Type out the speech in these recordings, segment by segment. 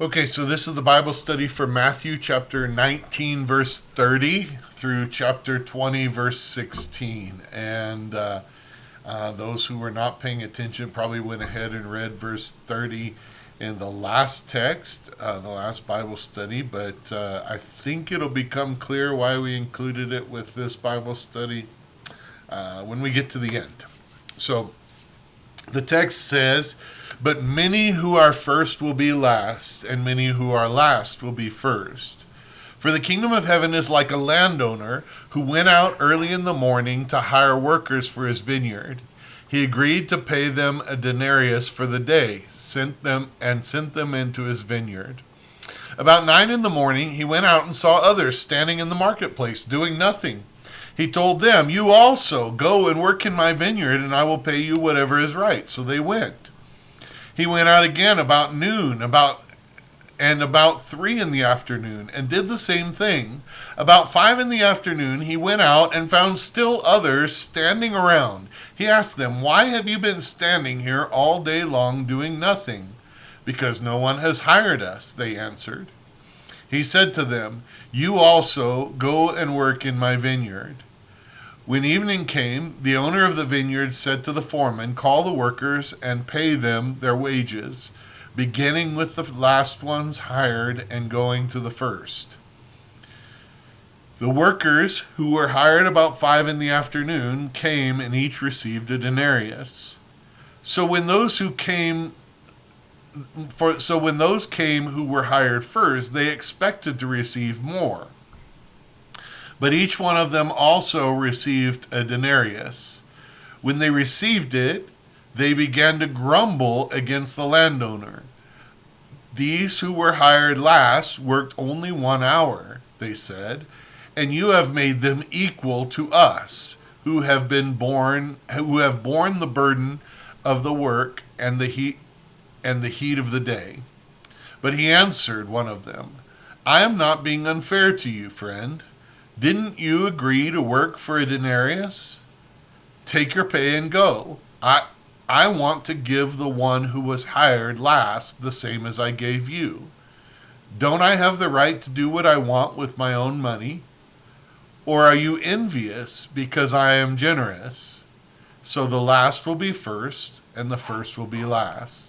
Okay, so this is the Bible study for Matthew chapter 19, verse 30 through chapter 20, verse 16. And those who were not paying attention probably went ahead and read verse 30 in the last text, the last Bible study. But I think it'll become clear why we included it with this Bible study when we get to the end. So the text says, "But many who are first will be last, and many who are last will be first. For the kingdom of heaven is like a landowner who went out early in the morning to hire workers for his vineyard. He agreed to pay them a denarius for the day, sent them into his vineyard. About 9 in the morning, he went out and saw others standing in the marketplace, doing nothing. He told them, 'You also go and work in my vineyard, and I will pay you whatever is right.' So they went. He went out again about noon, about 3 in the afternoon, and did the same thing. About 5 in the afternoon, he went out and found still others standing around. He asked them, 'Why have you been standing here all day long doing nothing?' 'Because no one has hired us,' they answered. He said to them, 'You also go and work in my vineyard.' When evening came, the owner of the vineyard said to the foreman, 'Call the workers and pay them their wages, beginning with the last ones hired and going to the first.' The workers who were hired about 5 in the afternoon came, and each received a denarius. So when those came who were hired first, they expected to receive more. But each one of them also received a denarius. When they received it, they began to grumble against the landowner. 'These who were hired last worked only 1 hour,' they said, 'and you have made them equal to us, who have borne the burden of the work and the heat of the day.' But he answered one of them, 'I am not being unfair to you, friend. Didn't you agree to work for a denarius? Take your pay and go. I want to give the one who was hired last the same as I gave you. Don't I have the right to do what I want with my own money? Or are you envious because I am generous? So the last will be first, and the first will be last."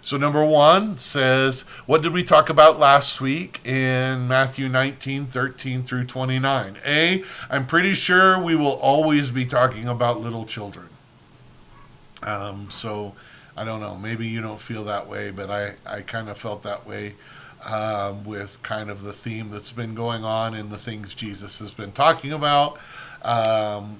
So number 1 says, what did we talk about last week in Matthew 19, 13 through 29? I'm pretty sure we will always be talking about little children. So I don't know, maybe you don't feel that way, but I kind of felt that way with kind of the theme that's been going on and the things Jesus has been talking about.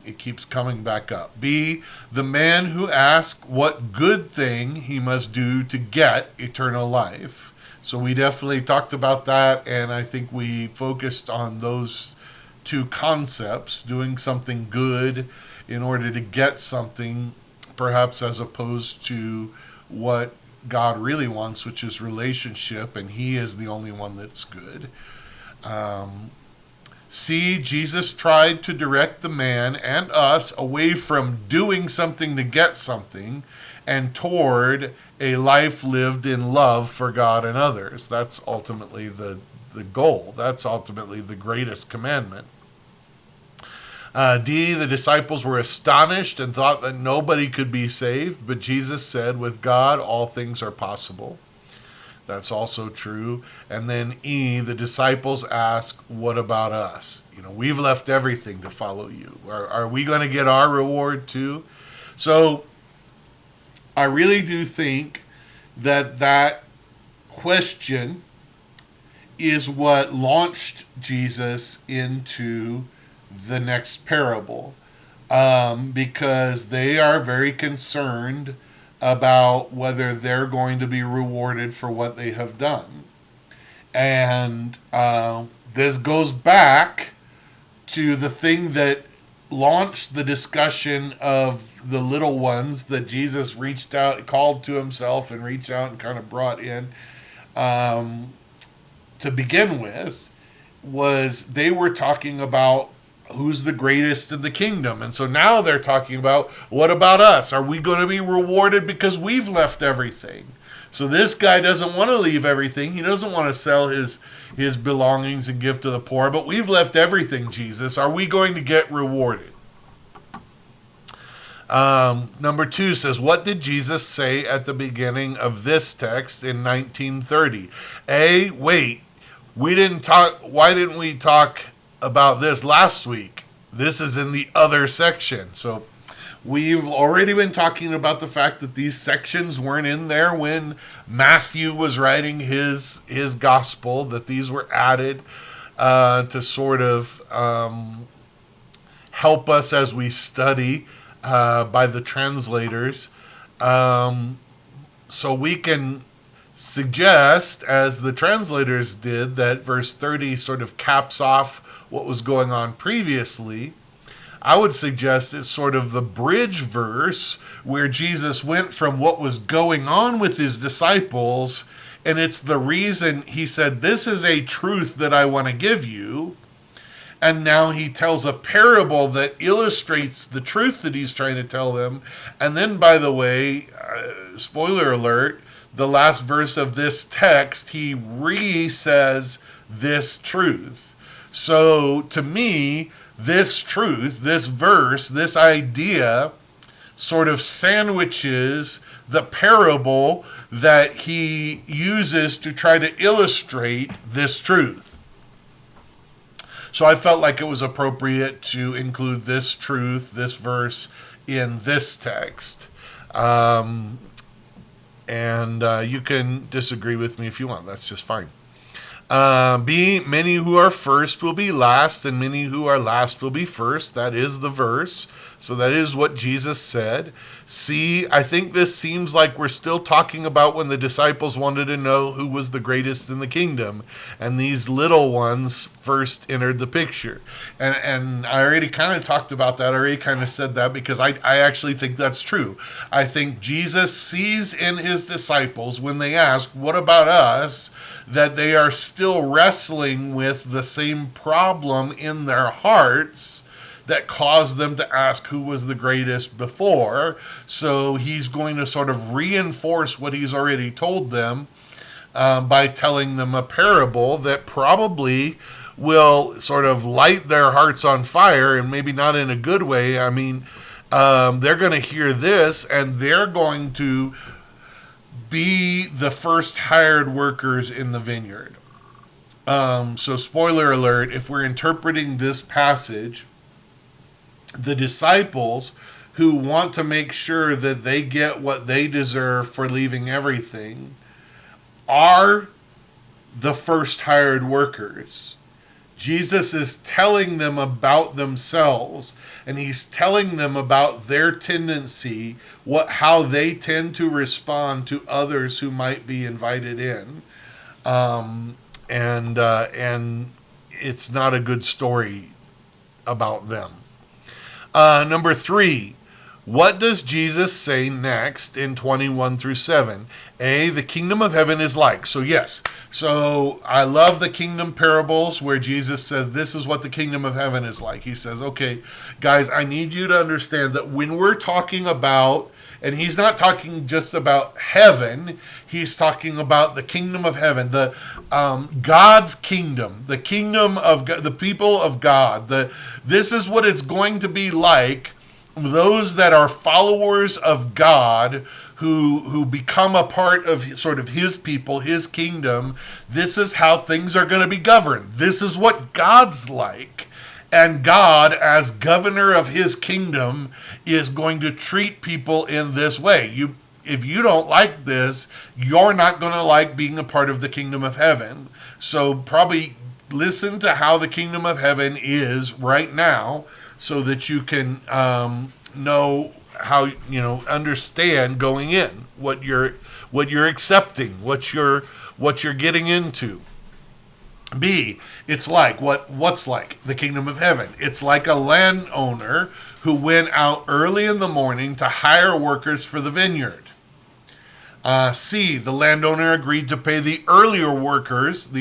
It keeps coming back up. B, the man who asks what good thing he must do to get eternal life. So we definitely talked about that, and I think we focused on those two concepts, doing something good in order to get something, perhaps as opposed to what God really wants, which is relationship, and he is the only one that's good. C, Jesus tried to direct the man and us away from doing something to get something and toward a life lived in love for God and others. That's ultimately the goal. That's ultimately the greatest commandment. D, the disciples were astonished and thought that nobody could be saved, but Jesus said, with God, all things are possible. That's also true. And then E, the disciples ask, what about us? We've left everything to follow you. Are we going to get our reward too? So I really do think that question is what launched Jesus into the next parable, because they are very concerned about whether they're going to be rewarded for what they have done. And this goes back to the thing that launched the discussion of the little ones that Jesus reached out, called to himself and reached out and kind of brought in to begin with, was they were talking about who's the greatest in the kingdom. And so now they're talking about, what about us? Are we going to be rewarded because we've left everything? So this guy doesn't want to leave everything. He doesn't want to sell his belongings and give to the poor, but we've left everything, Jesus. Are we going to get rewarded? Number 2 says, what did Jesus say at the beginning of this text in 1930? Wait, why didn't we talk about this last week? This is in the other section. So we've already been talking about the fact that these sections weren't in there when Matthew was writing his gospel, that these were added to sort of help us as we study by the translators. So we can suggest, as the translators did, that verse 30 sort of caps off what was going on previously. I would suggest it's sort of the bridge verse where Jesus went from what was going on with his disciples, and it's the reason he said, this is a truth that I want to give you. And now he tells a parable that illustrates the truth that he's trying to tell them. And then, by the way, spoiler alert, the last verse of this text, he re-says this truth. So to me, this truth, this verse, this idea sort of sandwiches the parable that he uses to try to illustrate this truth. So I felt like it was appropriate to include this truth, this verse, in this text. And you can disagree with me if you want. That's just fine. Many who are first will be last, and many who are last will be first. That is the verse. So that is what Jesus said. C, I think this seems like we're still talking about when the disciples wanted to know who was the greatest in the kingdom, and these little ones first entered the picture. And I already kind of talked about that. I already kind of said that because I actually think that's true. I think Jesus sees in his disciples, when they ask, what about us, that they are still wrestling with the same problem in their hearts that caused them to ask who was the greatest before. So he's going to sort of reinforce what he's already told them by telling them a parable that probably will sort of light their hearts on fire, and maybe not in a good way. I mean, they're going to hear this, and they're going to be the first hired workers in the vineyard. So spoiler alert, if we're interpreting this passage, the disciples who want to make sure that they get what they deserve for leaving everything are the first hired workers. Jesus is telling them about themselves, and he's telling them about their tendency, how they tend to respond to others who might be invited in. And it's not a good story about them. Number 3, what does Jesus say next in 21 through 7? The kingdom of heaven is like. So yes, so I love the kingdom parables where Jesus says, this is what the kingdom of heaven is like. He says, okay, guys, I need you to understand that when we're talking about, and he's not talking just about heaven, he's talking about the kingdom of heaven, the God's kingdom, the kingdom of God, the people of God. This is what it's going to be like. Those that are followers of God, who become a part of sort of his people, his kingdom. This is how things are going to be governed. This is what God's like. And God, as governor of his kingdom, is going to treat people in this way. If you don't like this, you're not going to like being a part of the kingdom of heaven. So probably listen to how the kingdom of heaven is right now, so that you can know how, understand going in what you're accepting, what you're getting into. B, it's like what's like the kingdom of heaven. It's like a landowner who went out early in the morning to hire workers for the vineyard. C, the landowner agreed to pay the early workers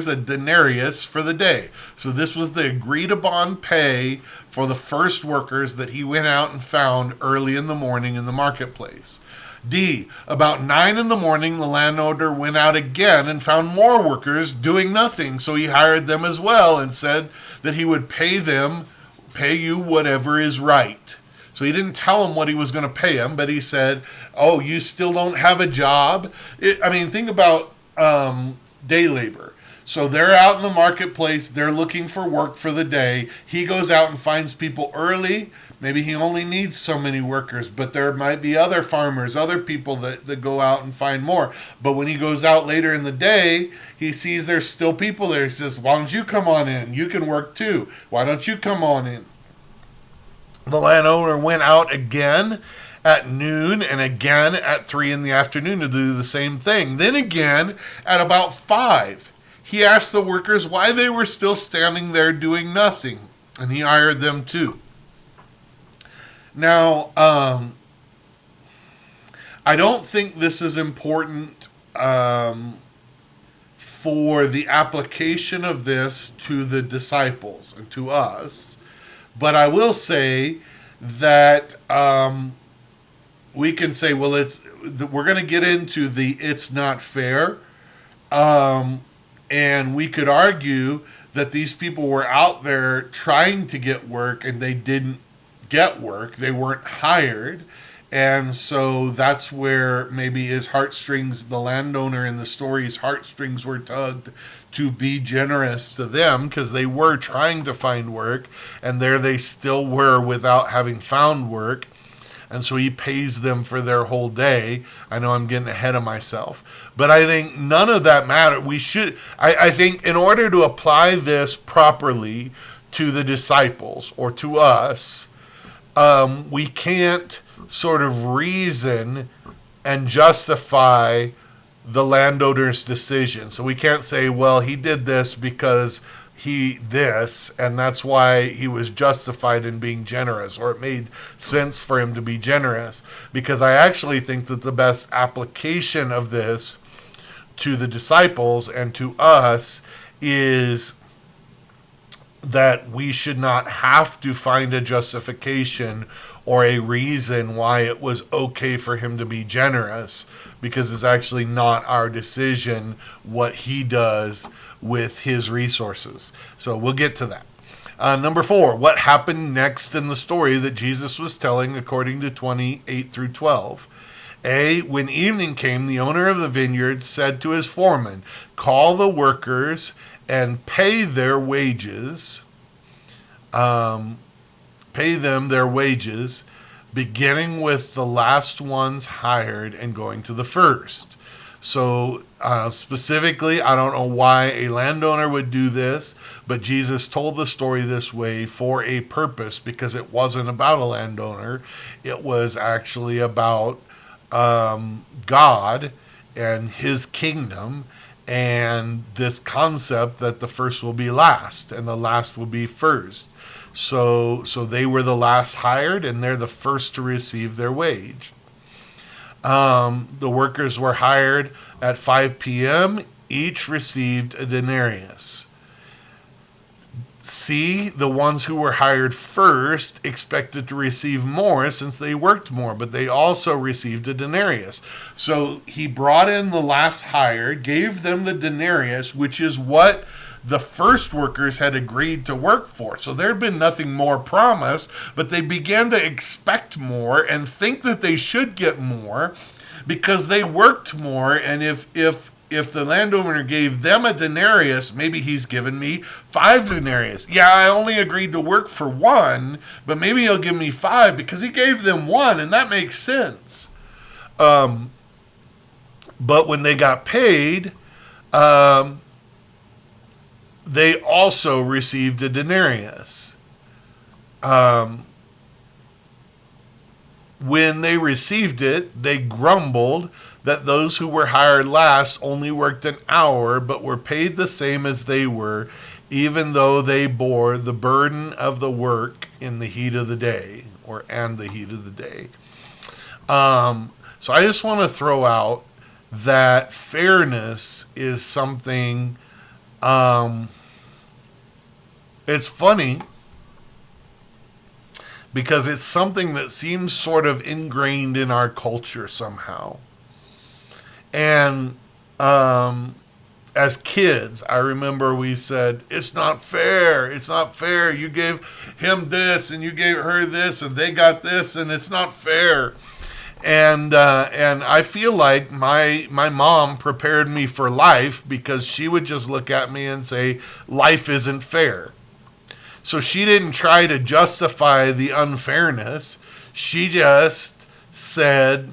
a denarius for the day. So this was the agreed upon pay for the first workers that he went out and found early in the morning in the marketplace. D. About 9 in the morning, the landowner went out again and found more workers doing nothing. So he hired them as well and said that he would pay you whatever is right. So he didn't tell them what he was going to pay them, but he said, "Oh, you still don't have a job." Think about day labor. So they're out in the marketplace. They're looking for work for the day. He goes out and finds people early. Maybe he only needs so many workers, but there might be other farmers, other people that go out and find more. But when he goes out later in the day, he sees there's still people there. He says, "Why don't you come on in? You can work too. Why don't you come on in?" The landowner went out again at noon and again at 3 in the afternoon to do the same thing. Then again at about 5, he asked the workers why they were still standing there doing nothing, and he hired them too. Now, I don't think this is important for the application of this to the disciples and to us. But I will say that we can say, well, we're going to get into the "it's not fair," and we could argue that these people were out there trying to get work and they didn't get work. They weren't hired. And so that's where maybe his heartstrings, the landowner in the story's heartstrings were tugged to be generous to them because they were trying to find work, and there they still were without having found work. And so he pays them for their whole day. I know I'm getting ahead of myself, but I think none of that matters. I think in order to apply this properly to the disciples or to us, we can't sort of reason and justify the landowner's decision. So we can't say, well, he did this because and that's why he was justified in being generous, or it made sense for him to be generous. Because I actually think that the best application of this to the disciples and to us is that we should not have to find a justification or a reason why it was okay for him to be generous, because it's actually not our decision what he does with his resources. So we'll get to that. Number 4, what happened next in the story that Jesus was telling according to 28 through 12? A, when evening came, the owner of the vineyard said to his foreman, "Call the workers and pay their wages, pay them their wages, beginning with the last ones hired and going to the first." So specifically, I don't know why a landowner would do this, but Jesus told the story this way for a purpose, because it wasn't about a landowner. It was actually about God and his kingdom, and this concept that the first will be last and the last will be first. So they were the last hired, and they're the first to receive their wage. The workers were hired at 5 p.m. Each received a denarius. C, the ones who were hired first expected to receive more since they worked more, but they also received a denarius. So he brought in the last hired, gave them the denarius, which is what the first workers had agreed to work for. So there had been nothing more promised, but they began to expect more and think that they should get more because they worked more. And if the landowner gave them a denarius, maybe he's given me 5 denarius. Yeah, I only agreed to work for 1, but maybe he'll give me 5 because he gave them 1, and that makes sense. But when they got paid, they also received a denarius. When they received it, they grumbled that those who were hired last only worked an hour, but were paid the same as they were, even though they bore the burden of the work in the heat of the day, and the heat of the day. So I just want to throw out that fairness is something. It's funny because it's something that seems sort of ingrained in our culture somehow. And as kids, I remember we said, it's not fair. It's not fair. You gave him this and you gave her this and they got this and it's not fair. And I feel like my mom prepared me for life because she would just look at me and say, life isn't fair. So she didn't try to justify the unfairness. She just said,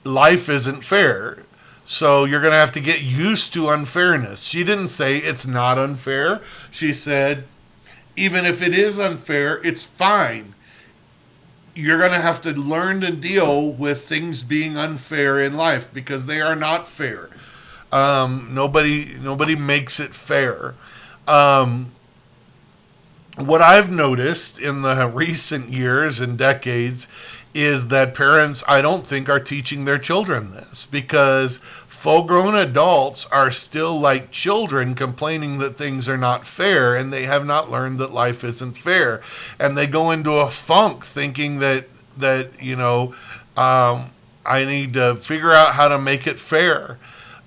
life isn't fair. So you're going to have to get used to unfairness. She didn't say it's not unfair. She said, even if it is unfair, it's fine. You're going to have to learn to deal with things being unfair in life because they are not fair. Nobody makes it fair. What I've noticed in the recent years and decades is that parents, I don't think, are teaching their children this, because full-grown adults are still like children complaining that things are not fair, and they have not learned that life isn't fair. And they go into a funk thinking that I need to figure out how to make it fair.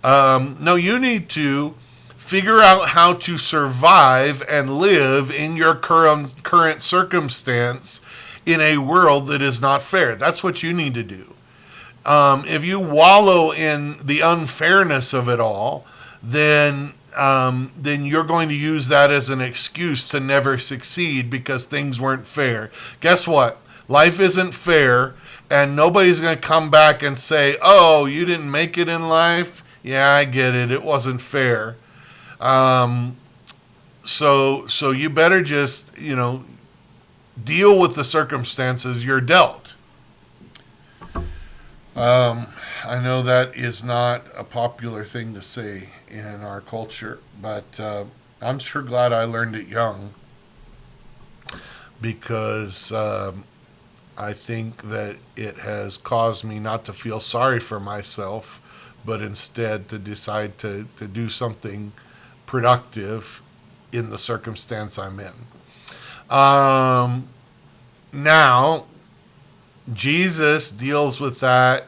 No, you need to figure out how to survive and live in your current circumstance in a world that is not fair. That's what you need to do. If you wallow in the unfairness of it all, then you're going to use that as an excuse to never succeed because things weren't fair. Guess what? Life isn't fair, and nobody's going to come back and say, oh, you didn't make it in life? Yeah, I get it. It wasn't fair. So you better just, deal with the circumstances you're dealt. I know that is not a popular thing to say in our culture, but I'm sure glad I learned it young, because I think that it has caused me not to feel sorry for myself, but instead to decide to do something productive in the circumstance I'm in. Now, Jesus deals with that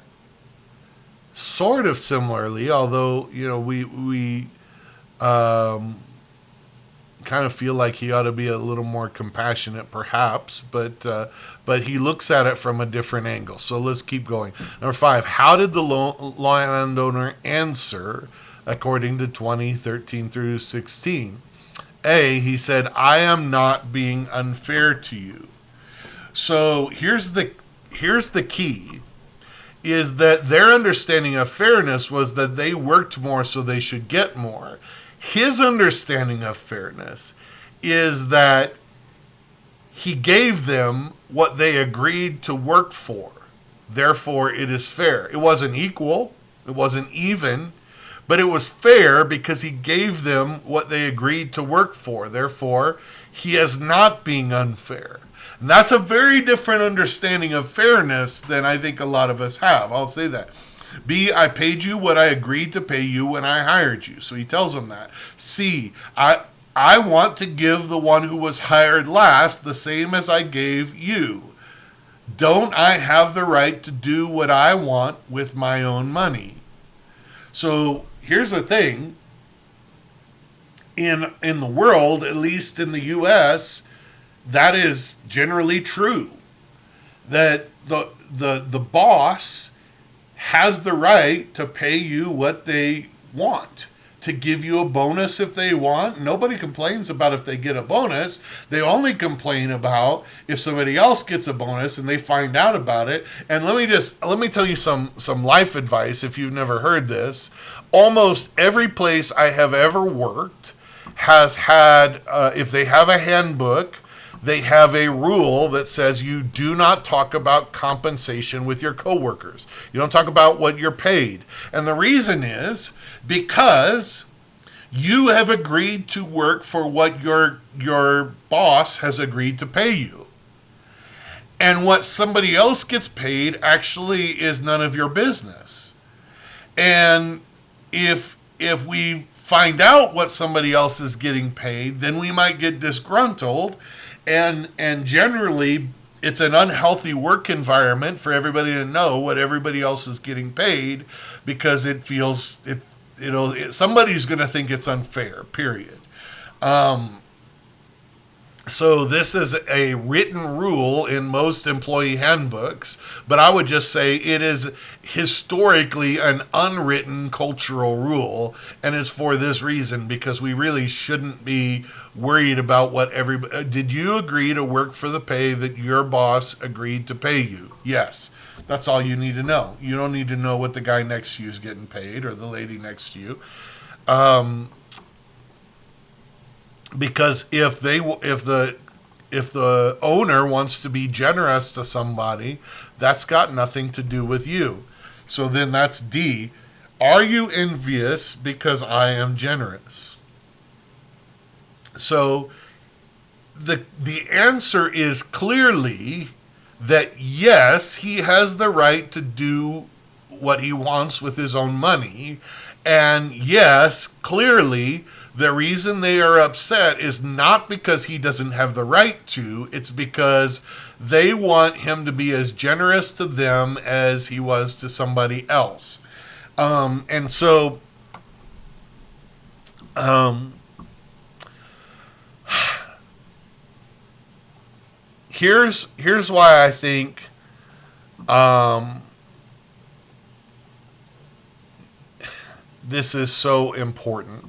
sort of similarly, although we kind of feel like he ought to be a little more compassionate, perhaps, but he looks at it from a different angle. So let's keep going. Number 5, how did the landowner answer according to 20:13 through 16? A, he said, I am not being unfair to you. So here's the key, is that their understanding of fairness was that they worked more so they should get more. His understanding of fairness is that he gave them what they agreed to work for. Therefore, it is fair. It wasn't equal. It wasn't even. But it was fair because he gave them what they agreed to work for. Therefore, he is not being unfair. And that's a very different understanding of fairness than I think a lot of us have. I'll say that. B, I paid you what I agreed to pay you when I hired you. So he tells them that. C, I want to give the one who was hired last the same as I gave you. Don't I have the right to do what I want with my own money? So here's the thing. In the world, at least in the U.S., that is generally true. That the boss has the right to pay you what they want, to give you a bonus if they want. Nobody complains about if they get a bonus. They only complain about if somebody else gets a bonus and they find out about it. And let me tell you some life advice if you've never heard this. Almost every place I have ever worked has had, if they have a handbook, they have a rule that says you do not talk about compensation with your coworkers. You don't talk about what you're paid. And the reason is because you have agreed to work for what your boss has agreed to pay you. And what somebody else gets paid actually is none of your business. And if we find out what somebody else is getting paid, then we might get disgruntled. And generally it's an unhealthy work environment for everybody to know what everybody else is getting paid, because it feels somebody's going to think it's unfair, period. So this is a written rule in most employee handbooks, but I would just say it is historically an unwritten cultural rule, and it's for this reason, because we really shouldn't be worried about what everybody. Did you agree to work for the pay that your boss agreed to pay you? Yes. That's all you need to know. You don't need to know what the guy next to you is getting paid, or the lady next to you. Because if the owner wants to be generous to somebody, that's got nothing to do with you. So then that's D. Are you envious because I am generous? So the answer is clearly that yes, he has the right to do what he wants with his own money. And yes, clearly, the reason they are upset is not because he doesn't have the right to, it's because they want him to be as generous to them as he was to somebody else. And so, here's why I think this is so important.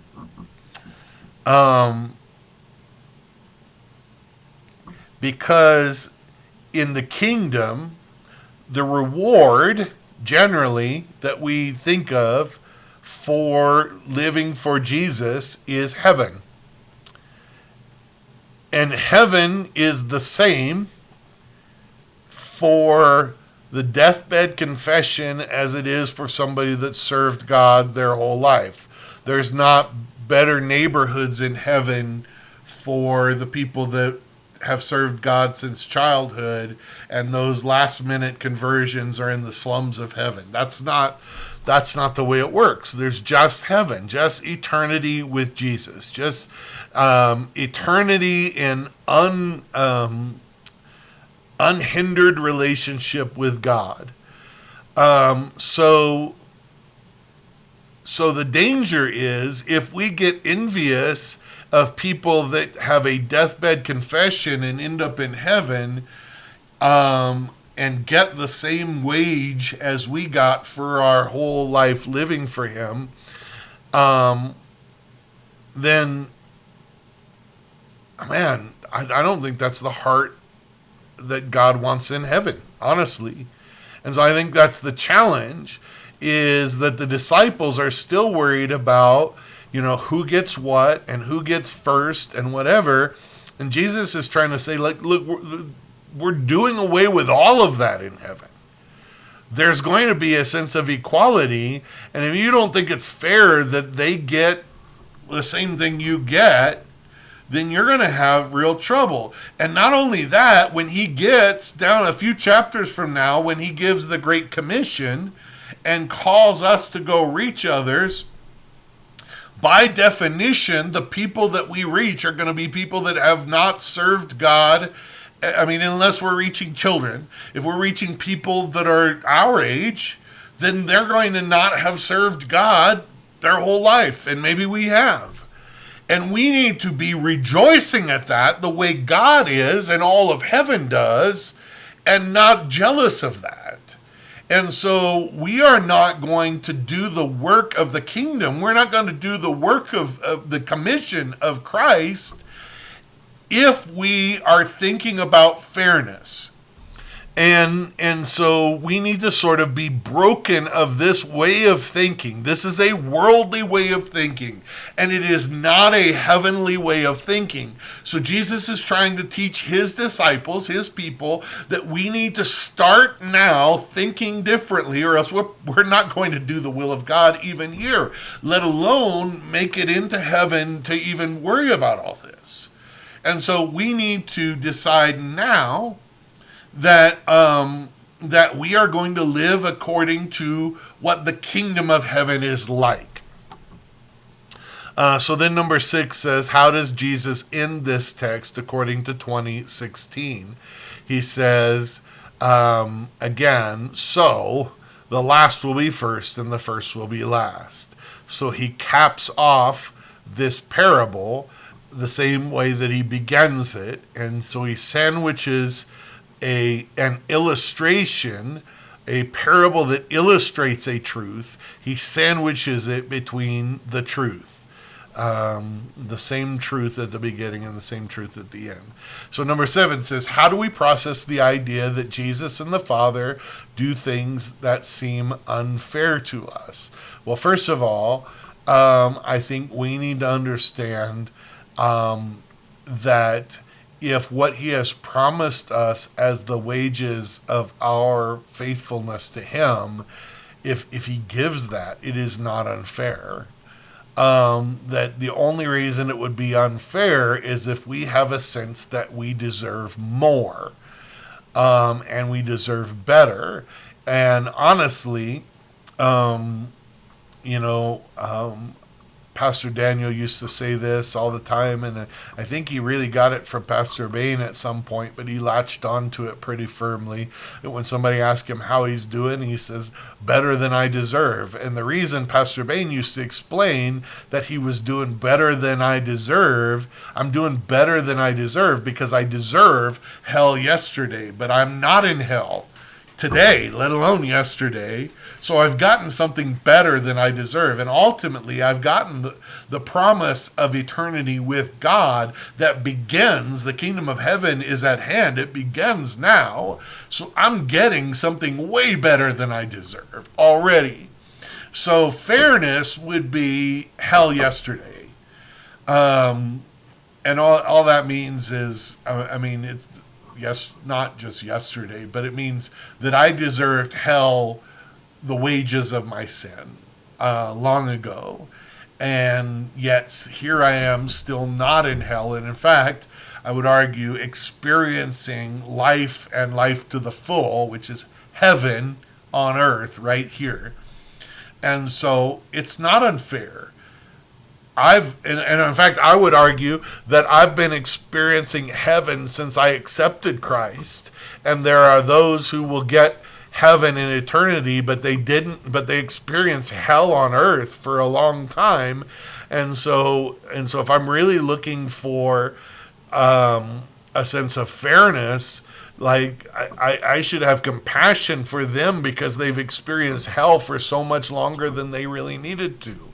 Because in the kingdom, the reward generally that we think of for living for Jesus is heaven. And heaven is the same for the deathbed confession as it is for somebody that served God their whole life. There's not better neighborhoods in heaven for the people that have served God since childhood, and those last minute conversions are in the slums of heaven. That's not the way it works. There's just heaven, just eternity with Jesus, just eternity in unhindered relationship with God. So the danger is if we get envious of people that have a deathbed confession and end up in heaven, and get the same wage as we got for our whole life living for him, then, man, I don't think that's the heart that God wants in heaven, honestly. And so I think that's the challenge, is that the disciples are still worried about, who gets what and who gets first and whatever. And Jesus is trying to say, like, look, we're doing away with all of that in heaven. There's going to be a sense of equality. And if you don't think it's fair that they get the same thing you get, then you're going to have real trouble. And not only that, when he gets down a few chapters from now, when he gives the Great Commission and calls us to go reach others, by definition, the people that we reach are going to be people that have not served God. I mean, unless we're reaching children. If we're reaching people that are our age, then they're going to not have served God their whole life. And maybe we have. And we need to be rejoicing at that the way God is and all of heaven does, and not jealous of that. And so we are not going to do the work of the kingdom. We're not going to do the work of the commission of Christ if we are thinking about fairness. And so we need to sort of be broken of this way of thinking. This is a worldly way of thinking, and it is not a heavenly way of thinking. So Jesus is trying to teach his disciples, his people, that we need to start now thinking differently, or else we're not going to do the will of God even here, let alone make it into heaven to even worry about all this. And so we need to decide now that we are going to live according to what the kingdom of heaven is like. So then number 6 says, how does Jesus end this text according to 20:16? He says, again, so the last will be first and the first will be last. So he caps off this parable the same way that he begins it. And so he sandwiches an illustration, a parable that illustrates a truth. He sandwiches it between the truth. The same truth at the beginning and the same truth at the end. So number 7 says, how do we process the idea that Jesus and the Father do things that seem unfair to us? Well, first of all, I think we need to understand that if what he has promised us as the wages of our faithfulness to him, if he gives that, it is not unfair. That the only reason it would be unfair is if we have a sense that we deserve more, and we deserve better. And honestly, you know, Pastor Daniel used to say this all the time, and I think he really got it from Pastor Bain at some point, but he latched onto it pretty firmly. When somebody asked him how he's doing, he says, better than I deserve. And the reason Pastor Bain used to explain that he was doing better than I deserve, I'm doing better than I deserve because I deserve hell yesterday, but I'm not in hell today, let alone yesterday. So I've gotten something better than I deserve. And ultimately, I've gotten the promise of eternity with God that begins. The kingdom of heaven is at hand. It begins now. So I'm getting something way better than I deserve already. So fairness would be hell yesterday. And all that means is, I mean, it's, yes, not just yesterday, but it means that I deserved hell, the wages of my sin, long ago. And yet here I am still not in hell. And in fact, I would argue experiencing life and life to the full, which is heaven on earth right here. And so it's not unfair. And in fact, I would argue that I've been experiencing heaven since I accepted Christ. And there are those who will get heaven in eternity, but they experience hell on earth for a long time. And so if I'm really looking for a sense of fairness, like I should have compassion for them because they've experienced hell for so much longer than they really needed to.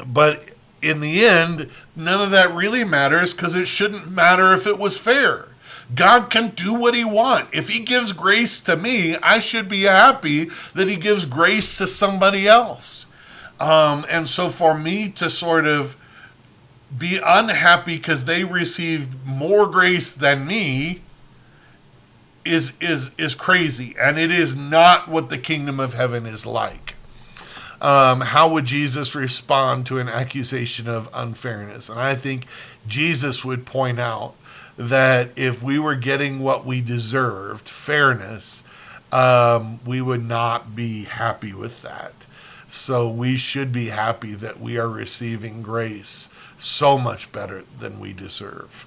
But in the end, none of that really matters because it shouldn't matter if it was fair. God can do what he wants. If he gives grace to me, I should be happy that he gives grace to somebody else. And so for me to sort of be unhappy because they received more grace than me is crazy. And it is not what the kingdom of heaven is like. How would Jesus respond to an accusation of unfairness? And I think Jesus would point out that if we were getting what we deserved, fairness, we would not be happy with that. So we should be happy that we are receiving grace so much better than we deserve.